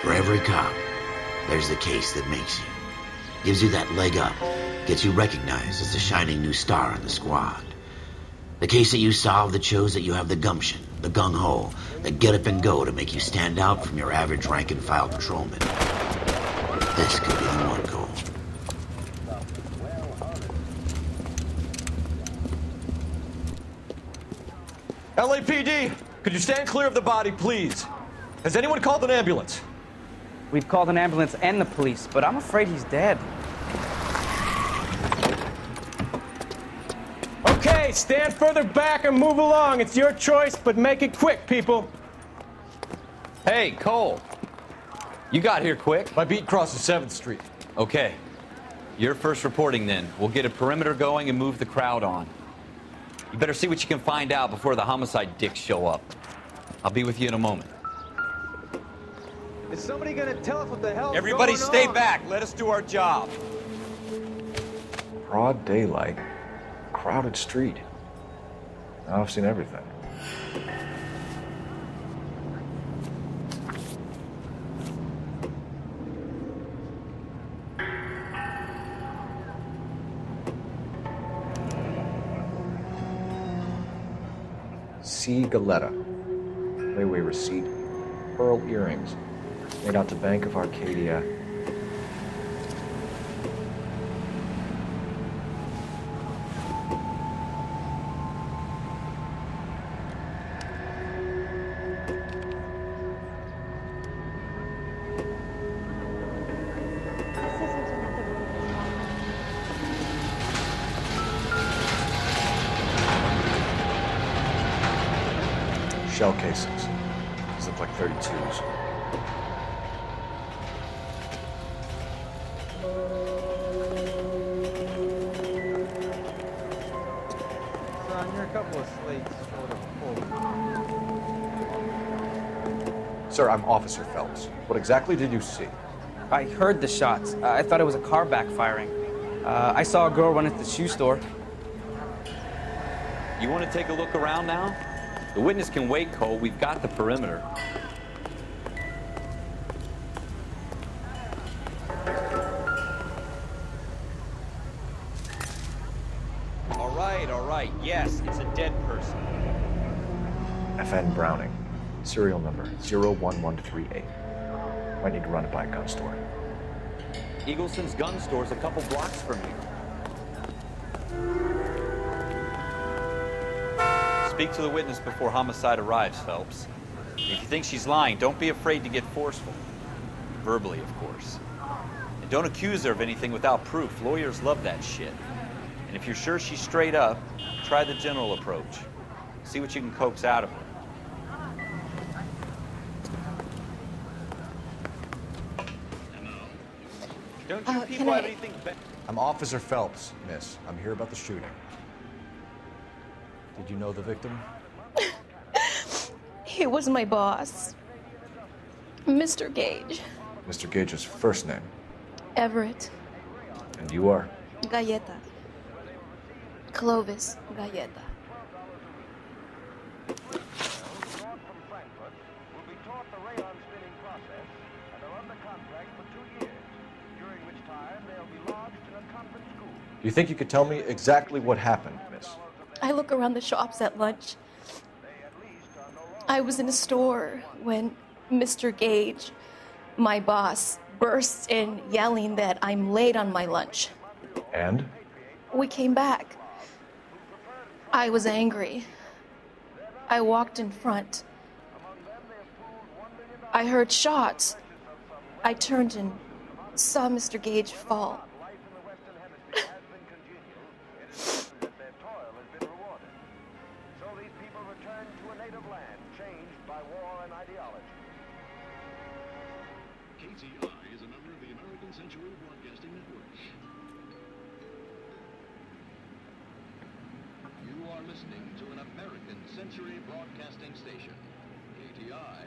For every cop, there's the case that makes you. Gives you that leg up, gets you recognized as the shining new star in the squad. The case that you solve that shows that you have the gumption, the gung-ho, the get up and go to make you stand out from your average rank-and-file patrolman. This could be the one goal. LAPD, could you stand clear of the body, please? Has anyone called an ambulance? We've called an ambulance and the police, but I'm afraid he's dead. Okay, stand further back and move along. It's your choice, but make it quick, people. Hey, Cole. You got here quick. My beat crosses 7th Street. Okay. You're first reporting then. We'll get a perimeter going and move the crowd on. You better see what you can find out before the homicide dicks show up. I'll be with you in a moment. Is somebody gonna tell us what the hell? Everybody stay back. Let us do our job. Broad daylight. Crowded street. Now I've seen everything. C. Galetta. Layaway receipt. Pearl earrings. Made out to Bank of Arcadia. Shell casings. These look like 32s. Son, you're a couple of slates short of full. Sir, I'm Officer Phelps. What exactly did you see? I heard the shots. I thought it was a car backfiring. I saw a girl run into the shoe store. You want to take a look around now? The witness can wait, Cole. We've got the perimeter. All right. Yes, it's a dead person. FN Browning. Serial number 01138. Might need to run it by a gun store. Eagleson's gun store's a couple blocks from here. Speak to the witness before homicide arrives, Phelps. If you think she's lying, don't be afraid to get forceful. Verbally, of course. And don't accuse her of anything without proof. Lawyers love that shit. And if you're sure she's straight up, try the general approach. See what you can coax out of her. Don't you people have anything better? I'm Officer Phelps, miss. I'm here about the shooting. Did you know the victim? He was my boss, Mr. Gage. Mr. Gage's first name. Everett. And you are? Galleta. Clovis Galleta. Do you think you could tell me exactly what happened, miss? I look around the shops at lunch. I was in a store when Mr. Gage, my boss, bursts in yelling that I'm late on my lunch. And? We came back. I was angry. I walked in front. I heard shots. I turned and saw Mr. Gage fall. KTI is a member of the American Century Broadcasting Network. You are listening to an American Century Broadcasting station. KTI,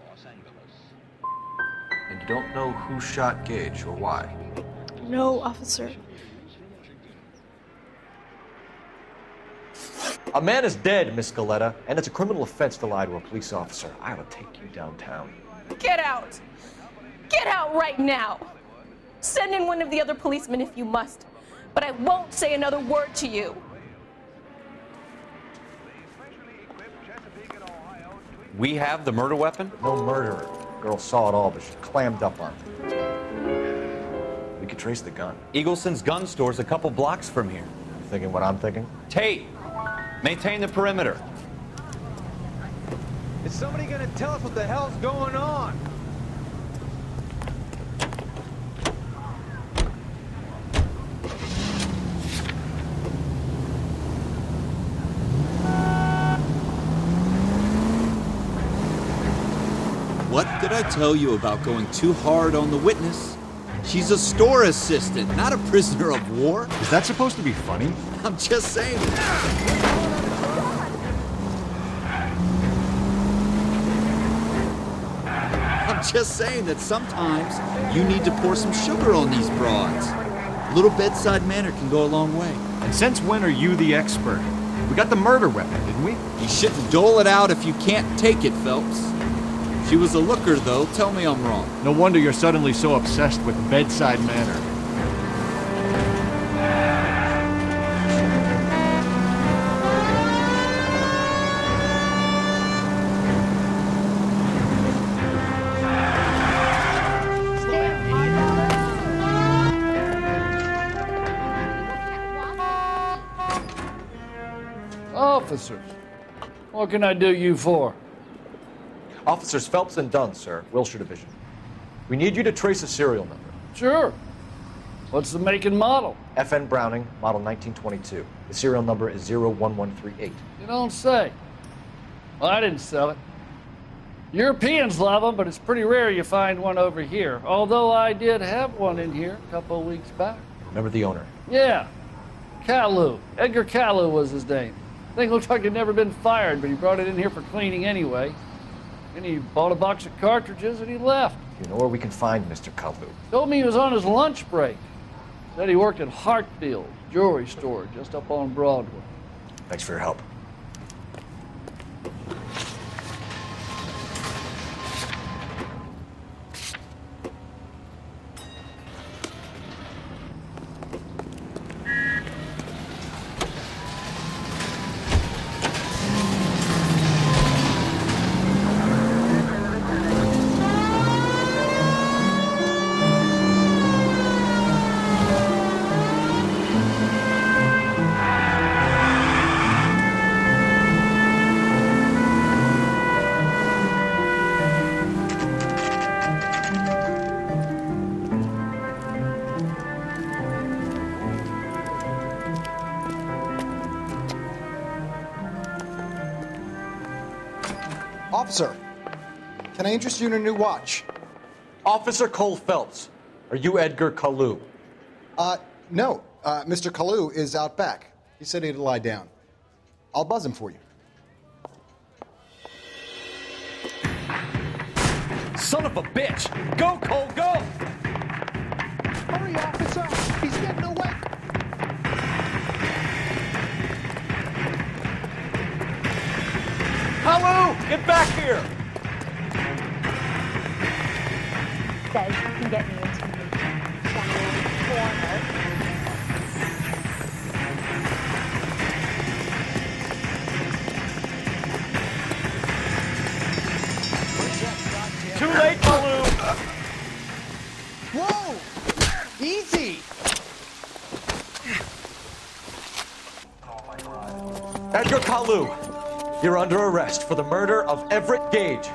Los Angeles. And you don't know who shot Gage or why? No, officer. A man is dead, Miss Galetta, and it's a criminal offense to lie to a police officer. I will take you downtown. Get out! Get out right now. Send in one of the other policemen if you must, but I won't say another word to you. We have the murder weapon? No murderer. Girl saw it all, but she clammed up on it. We could trace the gun. Eagleson's gun store's a couple blocks from here. You thinking what I'm thinking? Tate, maintain the perimeter. Is somebody gonna tell us what the hell's going on? What did I tell you about going too hard on the witness? She's a store assistant, not a prisoner of war. Is that supposed to be funny? I'm just saying. I'm just saying that sometimes you need to pour some sugar on these broads. A little bedside manner can go a long way. And since when are you the expert? We got the murder weapon, didn't we? You shouldn't dole it out if you can't take it, Phelps. She was a looker, though. Tell me I'm wrong. No wonder you're suddenly so obsessed with bedside manner. Officers, what can I do you for? Officers Phelps and Dunn, sir, Wilshire Division. We need you to trace a serial number. Sure. What's the make and model? FN Browning, model 1922. The serial number is 01138. You don't say. Well, I didn't sell it. Europeans love them, but it's pretty rare you find one over here. Although I did have one in here a couple of weeks back. Remember the owner? Yeah. Kalu. Edgar Kalu was his name. Thing looked like he'd never been fired, but he brought it in here for cleaning anyway. And he bought a box of cartridges and he left. You know where we can find Mr. Kalu? Told me he was on his lunch break. Said he worked at Hartfield's jewelry store just up on Broadway. Thanks for your help. Officer, can I interest you in a new watch? Officer Cole Phelps, are you Edgar Kalu? No. Mr. Kalu is out back. He said he'd lie down. I'll buzz him for you. Son of a bitch! Go, Cole, go! Hurry, officer! He's getting away! Kalu, get back here! Says you can get me into the corner. Too late, Kalu! Whoa! Easy! Edgar Kalu, you're under arrest for the murder of Everett Gage.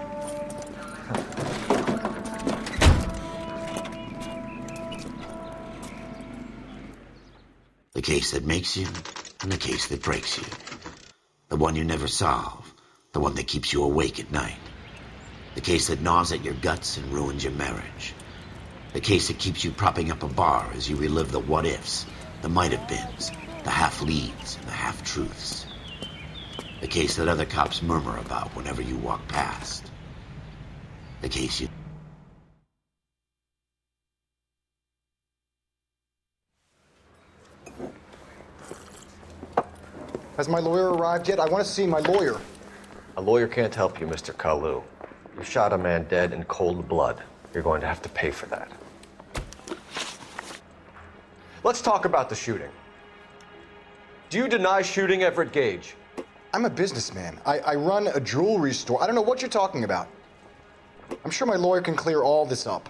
The case that makes you and the case that breaks you. The one you never solve, the one that keeps you awake at night. The case that gnaws at your guts and ruins your marriage. The case that keeps you propping up a bar as you relive the what-ifs, the might-have-beens, the half-leads, and the half-truths. The case that other cops murmur about whenever you walk past. The case you... Has my lawyer arrived yet? I want to see my lawyer. A lawyer can't help you, Mr. Kalu. You shot a man dead in cold blood. You're going to have to pay for that. Let's talk about the shooting. Do you deny shooting Everett Gage? I'm a businessman. I run a jewelry store. I don't know what you're talking about. I'm sure my lawyer can clear all this up.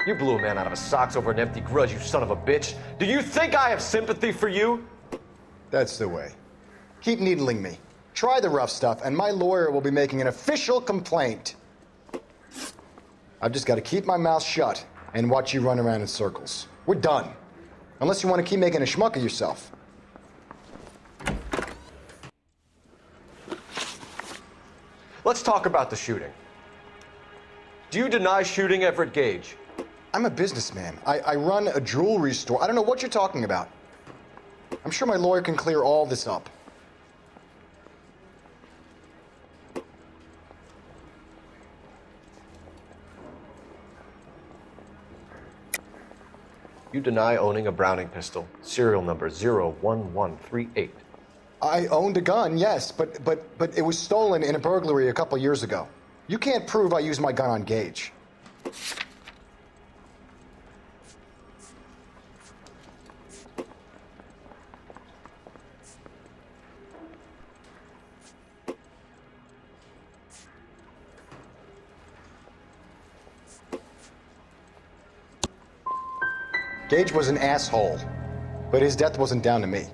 You blew a man out of his socks over an empty grudge, you son of a bitch. Do you think I have sympathy for you? That's the way. Keep needling me. Try the rough stuff, and my lawyer will be making an official complaint. I've just got to keep my mouth shut and watch you run around in circles. We're done. Unless you want to keep making a schmuck of yourself. Let's talk about the shooting. Do you deny shooting Everett Gage? I'm a businessman. I run a jewelry store. I don't know what you're talking about. I'm sure my lawyer can clear all this up. You deny owning a Browning pistol, serial number 01138. I owned a gun, yes, but it was stolen in a burglary a couple years ago. You can't prove I used my gun on Gage. Gage was an asshole, but his death wasn't down to me.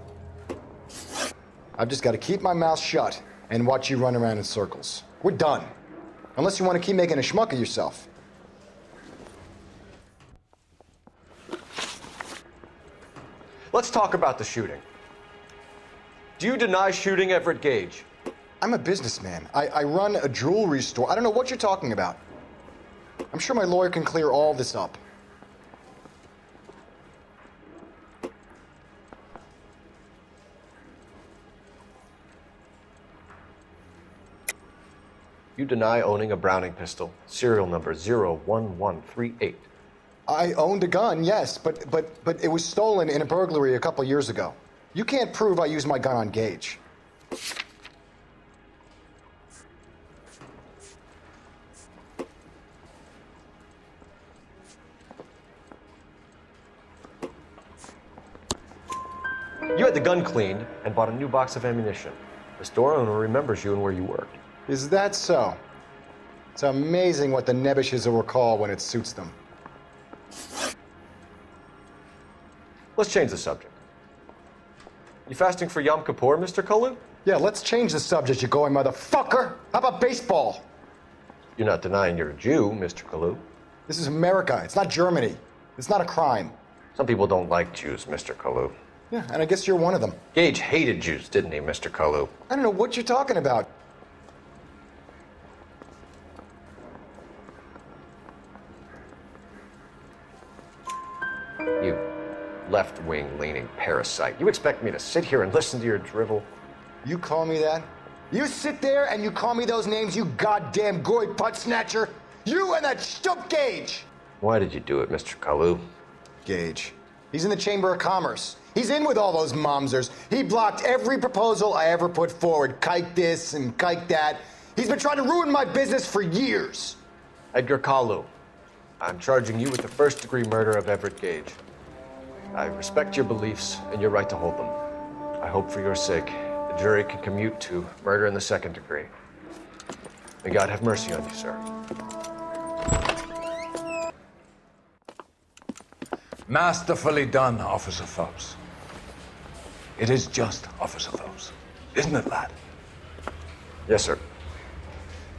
I've just got to keep my mouth shut and watch you run around in circles. We're done. Unless you want to keep making a schmuck of yourself. Let's talk about the shooting. Do you deny shooting Everett Gage? I'm a businessman. I run a jewelry store. I don't know what you're talking about. I'm sure my lawyer can clear all this up. You deny owning a Browning pistol, serial number 01138. I owned a gun, yes, but it was stolen in a burglary a couple years ago. You can't prove I used my gun on Gage. You had the gun cleaned and bought a new box of ammunition. The store owner remembers you and where you worked. Is that so? It's amazing what the nebbishes will recall when it suits them. Let's change the subject. You fasting for Yom Kippur, Mr. Kalu? Yeah, let's change the subject, you going motherfucker. How about baseball? You're not denying you're a Jew, Mr. Kalu. This is America. It's not Germany. It's not a crime. Some people don't like Jews, Mr. Kalu. Yeah, and I guess you're one of them. Gage hated Jews, didn't he, Mr. Kalu? I don't know what you're talking about. You left-wing leaning parasite. You expect me to sit here and listen to your drivel? You call me that? You sit there and you call me those names, you goddamn goy putt snatcher? You and that stump Gage! Why did you do it, Mr. Kalu? Gage. He's in the Chamber of Commerce. He's in with all those momsers. He blocked every proposal I ever put forward. Kike this and kike that. He's been trying to ruin my business for years. Edgar Kalu, I'm charging you with the first-degree murder of Everett Gage. I respect your beliefs and your right to hold them. I hope for your sake the jury can commute to murder in the second degree. May God have mercy on you, sir. Masterfully done, Officer Phelps. It is just Officer Phelps, isn't it, lad? Yes, sir.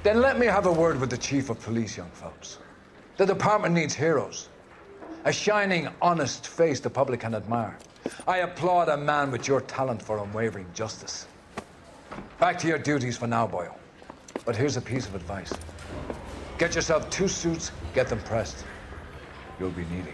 Then let me have a word with the Chief of Police, young Phelps. The department needs heroes. A shining, honest face the public can admire. I applaud a man with your talent for unwavering justice. Back to your duties for now, boyo. But here's a piece of advice. Get yourself 2 suits, get them pressed. You'll be needing.